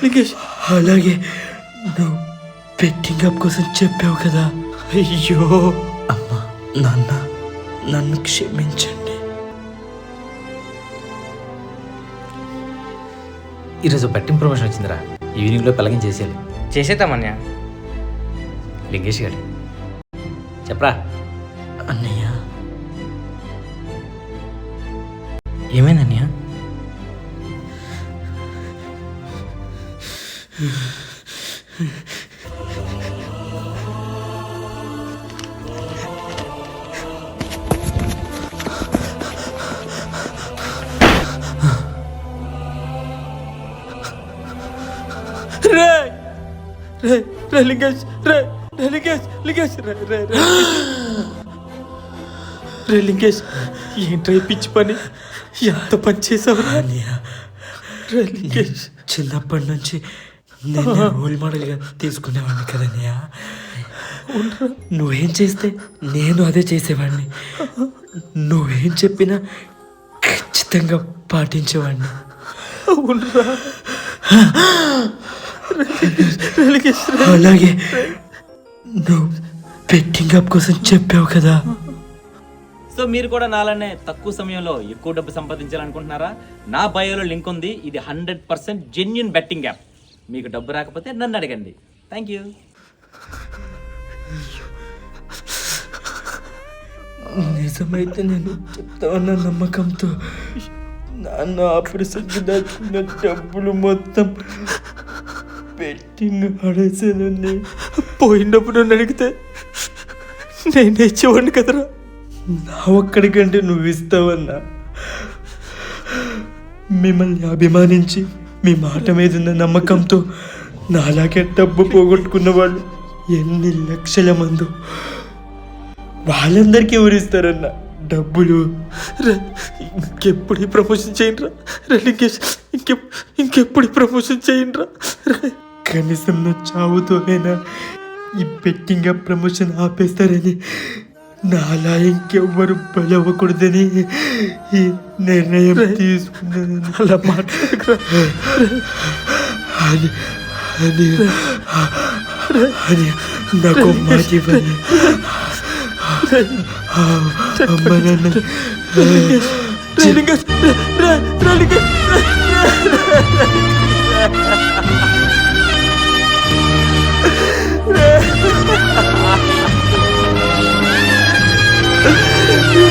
లింగేష్ అలాగే నువ్వు betting app కోసం చెప్పావు కదా. అయ్యో అమ్మ నాన్న నన్ను క్షమించండి. ఈరోజు బెట్టింగ్ ప్రమోషన్ వచ్చిందిరా, ఈవినింగ్లో పెళ్ళగం చేసేయాలి. చేసేద్దామన్యా. లింగేష్ గారు చెప్పరా. అన్నయ్య ఏమైందన్యా? లింగేష్ లింగేష్ ఏంట్రా పిచ్చి పని, ఎంత పని చేసావు లింగేష్? చిన్నప్పటి నుంచి నేను రోల్ మోడల్గా తీసుకునేవాడిని కదన్నయ్య. నువ్వేం చేస్తే నేను అదే చేసేవాడిని, నువ్వేం చెప్పినా ఖచ్చితంగా పాటించేవాడిని. అలాగే నువ్వు బెట్టింగ్ యాప్ కోసం చెప్పావు కదా. సో మీరు కూడా నాలనే తక్కువ సమయంలో ఎక్కువ డబ్బు సంపాదించాలనుకుంటున్నారా? నా బయోలో లింక్ ఉంది. ఇది 100% జెన్యూన్ బెట్టింగ్ యాప్. మీకు డబ్బు రాకపోతే నన్ను అడగండి. Thank you. నిజమైతే నేను చెప్తామన్న నమ్మకంతో నాన్న ఆపరేషన్కి దాచుకున్న డబ్బులు మొత్తం బెట్టింగ్ ఆడేసానని. పోయినప్పుడు నన్ను అడిగితే నేను ఇచ్చేవాడిని కదరా. నా ఒక్కడికంటే నువ్వు ఇస్తావన్నా. మిమ్మల్ని అభిమానించి మీ మాట మీద ఉన్న నమ్మకంతో నాలాగే డబ్బు పోగొట్టుకున్న వాళ్ళు ఎన్ని లక్షల మంది, వాళ్ళందరికీ ఎవరిస్తారన్న డబ్బులు. ఇంకెప్పుడు ఈ ప్రమోషన్ చేయండి రా లింగేష్, ఇంకెప్పుడు ఈ ప్రమోషన్ చేయండి రా. కనీసం నా చావుతోనైనా ఈ బెట్టింగ్ యాప్ ప్రమోషన్ ఆపేస్తారని, నాలా ఇంకెవ్వరు బలవ్వకూడదని ఈ నిర్ణయం తీసుకున్నాను. అలా మాట్లాడకురా. అని నాకు మాట ఇవ్వని అమ్మ నాన్న